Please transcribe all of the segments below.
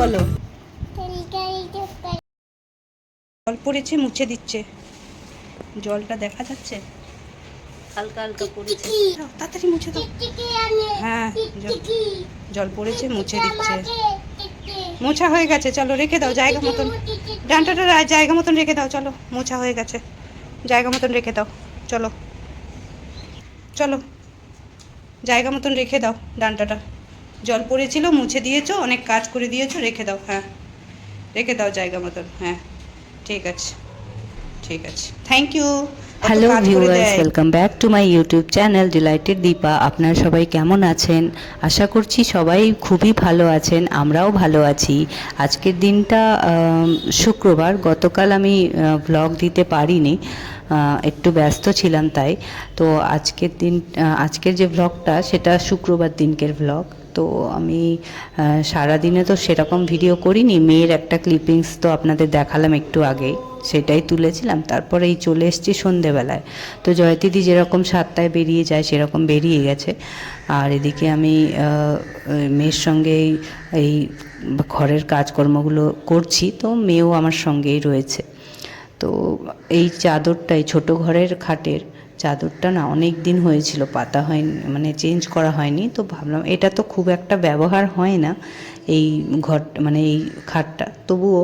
বলো। জল পড়েছে, মুছে দিচ্ছে। জলটা দেখা যাচ্ছে, হালকা হালকা পড়েছে। তাড়াতাড়ি মুছে দাও। হ্যাঁ, জল পড়েছে, মুছে দিচ্ছে। মোছা হয়ে গেছে, চলো রেখে দাও জায়গা মতন। ডান্টাটা জায়গা মতন রেখে দাও, চলো। মোছা হয়ে গেছে, জায়গা মতন রেখে দাও। চলো চলো, জায়গা মতন রেখে দাও ডান্টাটা। জল পড়েছিল, মুছে দিয়েছো, অনেক কাজ করে দিয়েছো, রেখে দাও। হ্যাঁ, রেখে দাও জায়গা মতন। হ্যাঁ, ঠিক আছে, ঠিক আছে, thank you. Hello viewers, welcome back to my YouTube channel delighted Deepa. আপনারা সবাই কেমন আছেন? আশা করছি সবাই খুবই ভালো আছেন, আমরাও ভালো আছি। আজকের দিনটা শুক্রবার। গতকাল আমি ব্লগ দিতে পারিনি, একটু ব্যস্ত ছিলাম তাই। তো আজকের যে ব্লগটা সেটা শুক্রবার দিনকের ব্লগ। তো আমি সারাদিনে তো সেরকম ভিডিও করিনি, মেয়ের একটা ক্লিপিংস তো আপনাদের দেখালাম একটু আগেই, সেটাই তুলেছিলাম। তারপরে এই চলে এসেছি সন্ধেবেলায়। তো জয়তিদি যেরকম 7টায় বেরিয়ে যায় সেরকম বেরিয়ে গেছে। আর এদিকে আমি মেয়ের সঙ্গে এই ঘরের কাজকর্মগুলো করছি, তো মেয়েও আমার সঙ্গেই রয়েছে। তো এই চাদরটাই, ছোটো ঘরের খাটের চাদরটা না অনেক দিন হয়েছিল পাতা হয়নি, মানে চেঞ্জ করা হয়নি। তো ভাবলাম এটা তো খুব একটা ব্যবহার হয় না এই ঘর, মানে এই খাটটা, তবুও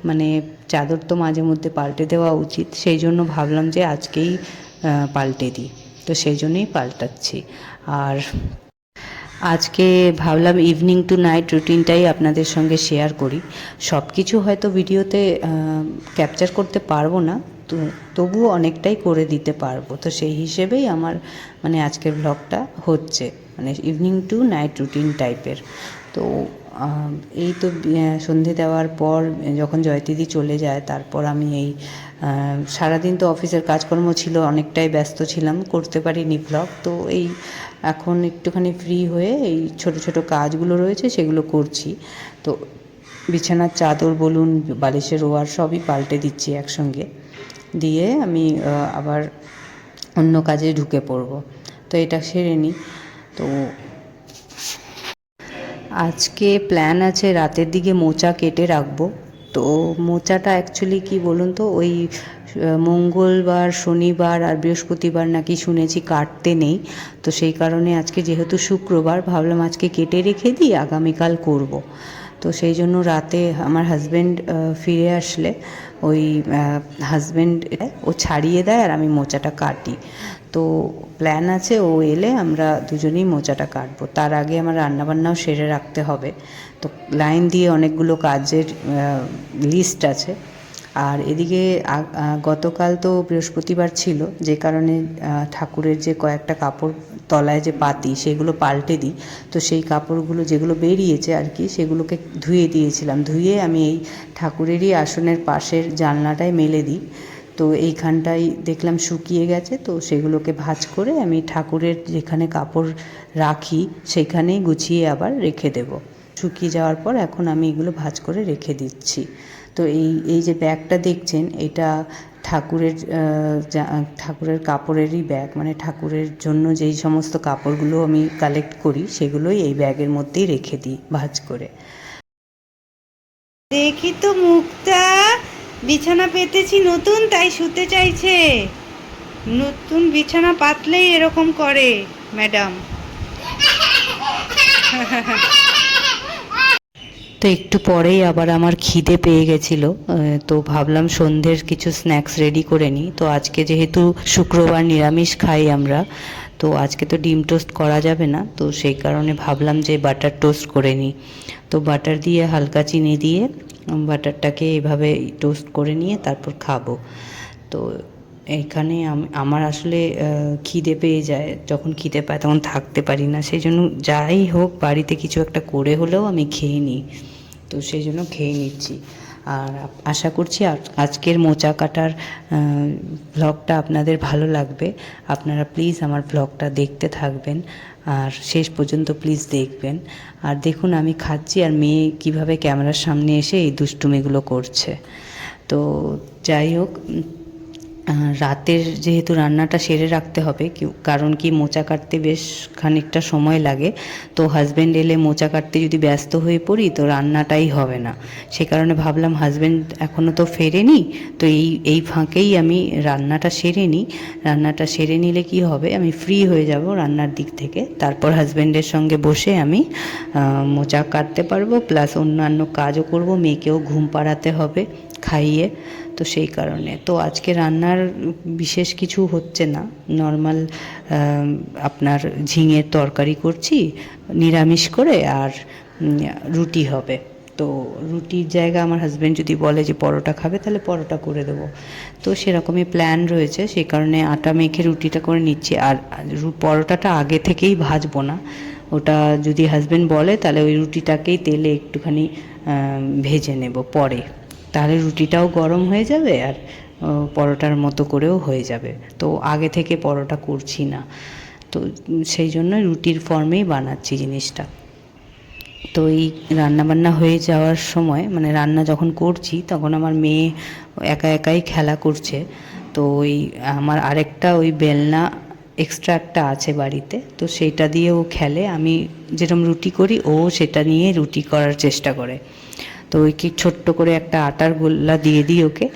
মানে চাদর তো মাঝে মধ্যে পাল্টে দেওয়া উচিত। সেই জন্য ভাবলাম যে আজকেই পাল্টে দিই, তো সেই জন্যই পাল্টাচ্ছি। আর আজকে ভাবলাম ইভিনিং টু নাইট রুটিনটাই আপনাদের সঙ্গে শেয়ার করি। সব কিছু হয়তো ভিডিওতে ক্যাপচার করতে পারবো না, তো তবুও অনেকটাই করে দিতে পারবো। তো সেই হিসেবেই আমার মানে আজকের ব্লগটা হচ্ছে, মানে ইভিনিং টু নাইট রুটিন টাইপের। তো এই তো সন্ধে দেওয়ার পর যখন জয়তিদি চলে যায়, তারপর আমি এই সারাদিন তো অফিসের কাজকর্ম ছিল, অনেকটাই ব্যস্ত ছিলাম, করতে পারিনি ব্লগ। তো এই এখন একটুখানি ফ্রি হয়ে এই ছোট ছোট কাজগুলো রয়েছে সেগুলো করছি। তো বিছানার চাদর বলুন, বালিশের ওয়ার সবই পাল্টে দিচ্ছি একসঙ্গে, দিয়ে আমি আবার অন্য কাজে ঢুকে পড়ব। তো এটা সেরে নিই। তো আজকে প্ল্যান আছে রাতের দিকে মোচা কেটে রাখবো। তো মোচাটা অ্যাকচুয়ালি কি বলুন তো, ওই মঙ্গলবার, শনিবার আর বৃহস্পতিবার নাকি শুনেছি কাটতে নেই। তো সেই কারণে আজকে যেহেতু শুক্রবার, ভাবলাম আজকে কেটে রেখে দিই, আগামীকাল করব। তো সেই জন্য রাতে আমার হাজব্যান্ড ফিরে আসলে ওই হাজব্যান্ড ও ছাড়িয়ে দেয় আর আমি মোচাটা কাটি। তো প্ল্যান আছে ও এলে আমরা দুজনেই মোচাটা কাটবো। তার আগে আমার রান্নাবান্নাও সেরে রাখতে হবে। তো লাইন দিয়ে অনেকগুলো কাজের লিস্ট আছে। আর এদিকে গতকাল তো বৃহস্পতিবার ছিল, যে কারণে ঠাকুরের যে কয়েকটা কাপড় তলায় যে পাতি সেগুলো পাল্টে দিই। তো সেই কাপড়গুলো যেগুলো বেরিয়েছে আর কি, সেগুলোকে ধুয়ে দিয়েছিলাম। ধুয়ে আমি এই ঠাকুরেরই আসনের পাশের জানলাটায় মেলে দিই। তো এইখানটায় দেখলাম শুকিয়ে গেছে, তো সেগুলোকে ভাঁজ করে আমি ঠাকুরের যেখানে কাপড় রাখি সেখানেই গুছিয়ে আবার রেখে দেব। শুকিয়ে যাওয়ার পর এখন আমি এগুলো ভাঁজ করে রেখে দিচ্ছি। তো এই যে ব্যাগটা দেখছেন, এটা ঠাকুরের কাপড়েরই ব্যাগ, মানে ঠাকুরের জন্য যেই সমস্ত কাপড়গুলো আমি কালেক্ট করি সেগুলোই এই ব্যাগের মধ্যেই রেখে দিই ভাঁজ করে। দেখি তো মুক্তা, বিছানা পেতেছি নতুন, তাই শুতে চাইছে। নতুন বিছানা পাতলেই এরকম করে ম্যাডাম। তো একটু পরেই আবার আমার খিদে পেয়ে গেছিলো, তো ভাবলাম সন্ধ্যের কিছু স্ন্যাক্স রেডি করে নিই। তো আজকে যেহেতু শুক্রবার নিরামিষ খাই আমরা, তো আজকে তো ডিম টোস্ট করা যাবে না, তো সেই কারণে ভাবলাম যে বাটার টোস্ট করে নিই। তো বাটার দিয়ে হালকা চিনি দিয়ে বাটারটাকে এভাবে টোস্ট করে নিয়ে তারপর খাবো। তো এইখানে আমার আসলে খিদে পেয়ে যায়, যখন খিদে পায় তখন থাকতে পারি না, সেই জন্য যাই হোক বাড়িতে কিছু একটা করে হলেও আমি খেয়ে নিই। তো সেই জন্য খেয়ে নিচ্ছি। আর আশা করছি আজকের মোচা কাটার ব্লগটা আপনাদের ভালো লাগবে। আপনারা প্লিজ আমার ব্লগটা দেখতে থাকবেন আর শেষ পর্যন্ত প্লিজ দেখবেন। আর দেখুন আমি খাচ্ছি আর মেয়ে কীভাবে ক্যামেরার সামনে এসে এই দুষ্টুমিগুলো করছে। তো যাই হোক, রাতের যেহেতু রান্নাটা সেরে রাখতে হবে, কারণ কি মোচা কাটতে বেশ খানিকটা সময় লাগে। তো হাজব্যান্ড এলে মোচা কাটতে যদি ব্যস্ত হয়ে পড়ি তো রান্নাটাই হবে না। সে কারণে ভাবলাম হাজব্যান্ড এখনও তো ফেরেনি, তো এই ফাঁকেই আমি রান্নাটা সেরে নিই। রান্নাটা সেরে নিলে কি হবে, আমি ফ্রি হয়ে যাব রান্নার দিক থেকে। তারপর হাজব্যান্ডের সঙ্গে বসে আমি মোচা কাটতে পারবো, প্লাস অন্যান্য কাজও করব, মেয়েকেও ঘুম পাড়াতে হবে খাইয়ে। তো সেই কারণে তো আজকে রান্নার বিশেষ কিছু হচ্ছে না, নর্মাল আপনার ঝিঙের তরকারি করছি নিরামিষ করে, আর রুটি হবে। তো রুটির জায়গা আমার হাজব্যান্ড যদি বলে যে পরোটা খাবে তাহলে পরোটা করে দেবো। তো সেরকমই প্ল্যান রয়েছে, সেই কারণে আটা মেখে রুটিটা করে নিচ্ছি। আর পরোটাটা আগে থেকেই ভাজবো না, ওটা যদি হাজব্যান্ড বলে তাহলে ওই রুটিটাকেই তেলে একটুখানি ভেজে নেব পরে, তাহলে রুটিটাও গরম হয়ে যাবে আর পরোটার মতো করেও হয়ে যাবে। তো আগে থেকে পরোটা করছি না, তো সেই জন্য রুটির ফর্মেই বানাচ্ছি জিনিসটা। তো এই রান্নাবান্না হয়ে যাওয়ার সময়, মানে রান্না যখন করছি তখন আমার মেয়ে একা একাই খেলা করছে। তো ওই আমার আরেকটা ওই বেলনা এক্সট্রা একটা আছে বাড়িতে, তো সেইটা দিয়ে ও খেলে। আমি যেরকম রুটি করি ও সেটা নিয়ে রুটি করার চেষ্টা করে। তো ওই কি ছোট্ট করে একটা আটার গোল্লা দিয়ে দিই ওকে,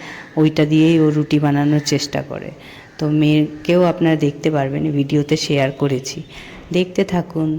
ওইটা দিয়েই ও রুটি বানানোর চেষ্টা করে। তো মেয়েকেও আপনারা দেখতে পারবেন, ভিডিওতে শেয়ার করেছি, দেখতে থাকুন।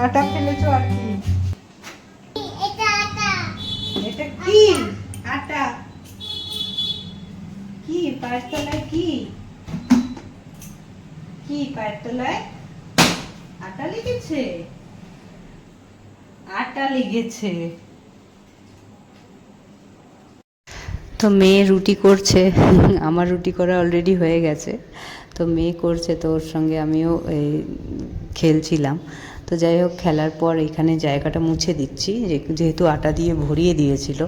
আটা ফেলেছো আর কি? এটা কি আটা? কি পায়ের তলায়? কি কি পায়ের তলায় আটা লেগেছে? আটা লেগেছে। তো মেয়ে রুটি করছে, আমার রুটি করা অলরেডি হয়ে গেছে। তো মেয়ে করছে, তো ওর সঙ্গে আমিও খেলছিলাম। তো যাই হোক, খেলার পর এখানে জায়গাটা মুছে দিচ্ছি, যেহেতু আটা দিয়ে ভরিয়ে দিয়েছিল,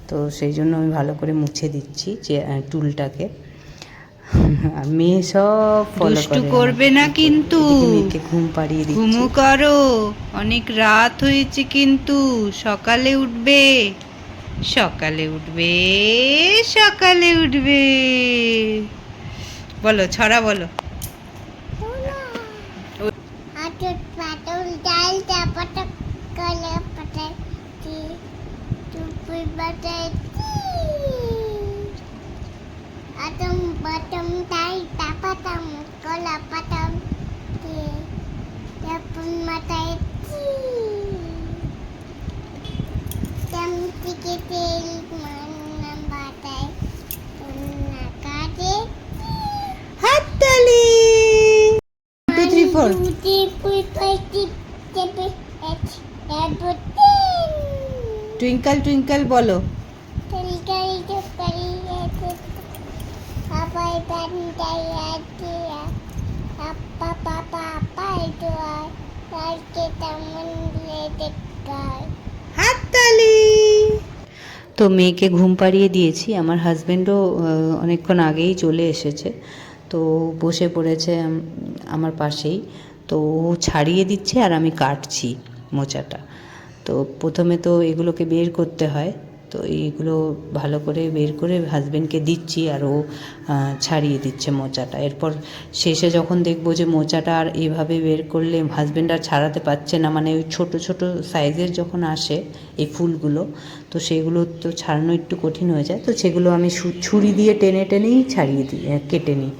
তো সেই জন্য আমি ভালো করে মুছে দিচ্ছি যে টুলটাকে। মেয়ে সব ফলো দুষ্টু করবে না কিন্তু, মেয়েকে ঘুম পাড়িয়ে দিচ্ছি। ঘুমু করো, অনেক রাত হয়েছে কিন্তু, সকালে উঠবে, সকালে উঠবে, সকালে উঠবে। বলো ছড়া বলো। হাততালি। 1 2 3 4 টুইঙ্কল টুইঙ্কল বলো। হাততালি। তো মেয়েকে ঘুম পাড়িয়ে দিয়েছি, আমার হাজব্যান্ডও অনেকক্ষণ আগেই চলে এসেছে। তো বসে পড়েছে আমার পাশেই। তো ও ছাড়িয়ে দিচ্ছে আর আমি কাটছি মোচাটা। তো প্রথমে তো এগুলোকে বের করতে হয়, তো এইগুলো ভালো করে বের করে হাজব্যান্ডকে দিচ্ছি, আর ও ছাড়িয়ে দিচ্ছে মোচাটা। এরপর শেষে যখন দেখবো যে মোচাটা আর এইভাবে বের করলে হাজব্যান্ড আর ছাড়াতে পারছে না, মানে ওই ছোটো ছোটো সাইজের যখন আসে এই ফুলগুলো, তো সেগুলো তো ছাড়ানো একটু কঠিন হয়ে যায়, তো সেগুলো আমি ছুরি দিয়ে টেনে টেনেই ছাড়িয়ে দিই, কেটে নিই।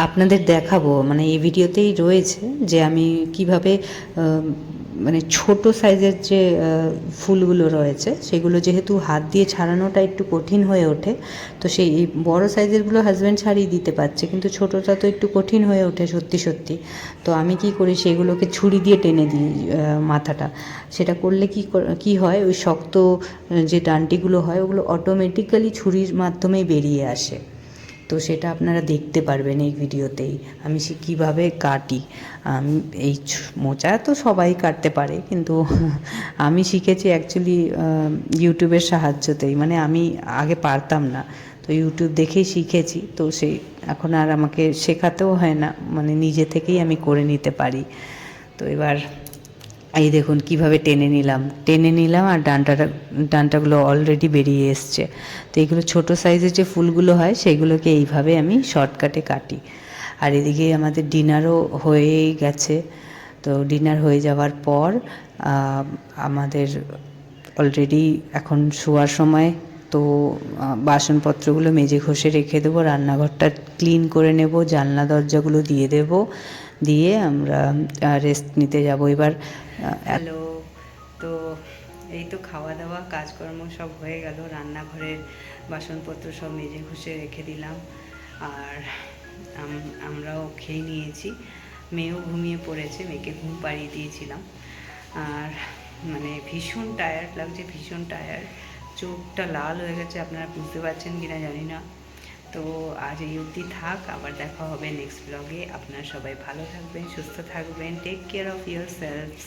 আপনাদের দেখাবো, মানে এই ভিডিওতেই রয়েছে যে আমি কিভাবে মানে ছোট সাইজের যে ফুলগুলো রয়েছে সেগুলো যেহেতু হাত দিয়ে ছাড়ানোটা একটু কঠিন হয়ে ওঠে, তো সেই বড় সাইজেরগুলো হাজব্যান্ড ছাড়িয়ে দিতে পারছে, কিন্তু ছোটোটা তো একটু কঠিন হয়ে ওঠে সত্যি সত্যি। তো আমি কি করি, সেগুলোকে ছুরি দিয়ে টেনে দিই মাথাটা। সেটা করলে কি হয়, ওই শক্ত যে ডান্টিগুলো হয় ওগুলো অটোমেটিক্যালি ছুরির মাধ্যমেই বেরিয়ে আসে। তো সেটা আপনারা দেখতে পারবেন এই ভিডিওতেই আমি কীভাবে কাটি। এই মোচা তো সবাই কাটতে পারে, কিন্তু আমি শিখেছি অ্যাকচুয়ালি ইউটিউবের সাহায্যতেই। মানে আমি আগে পারতাম না, তো ইউটিউব দেখেই শিখেছি। তো সেই এখন আর আমাকে শেখাতেও হয় না, মানে নিজে থেকেই আমি করে নিতে পারি। তো এবার এই দেখুন কিভাবে টেনে নিলাম আর ডান্টাগুলো অলরেডি বেরিয়ে এসছে। তো এইগুলো ছোটো সাইজের যে ফুলগুলো হয় সেগুলোকে এইভাবে আমি শর্টকাটে কাটি। আর এদিকে আমাদের ডিনারও হয়েই গেছে। তো ডিনার হয়ে যাওয়ার পর আমাদের অলরেডি এখন শোয়ার সময়। তো বাসনপত্রগুলো মেজে ঘষে রেখে দেবো, রান্নাঘরটা ক্লিন করে নেব, জানলা দরজাগুলো দিয়ে দেব, দিয়ে আমরা রেস্ট নিতে যাব এবার। হ্যালো, তো এই তো খাওয়া দাওয়া কাজকর্ম সব হয়ে গেল, রান্নাঘরের বাসনপত্র সব মেজে ঘষে রেখে দিলাম, আর আমরাও খেয়ে নিয়েছি। মেয়েও ঘুমিয়ে পড়েছে, মেয়েকে ঘুম পাড়িয়ে দিয়েছিলাম। আর মানে ভীষণ টায়ার্ড লাগছে, ভীষণ টায়ার্ড, চোখটা লাল হয়ে গেছে, আপনারা বুঝতে পারছেন কিনা জানি না। তো আজ এই অবধি থাক, আবার দেখা হবে নেক্সট ব্লগে। আপনারা সবাই ভালো থাকবেন, সুস্থ থাকবেন, take care of your selves.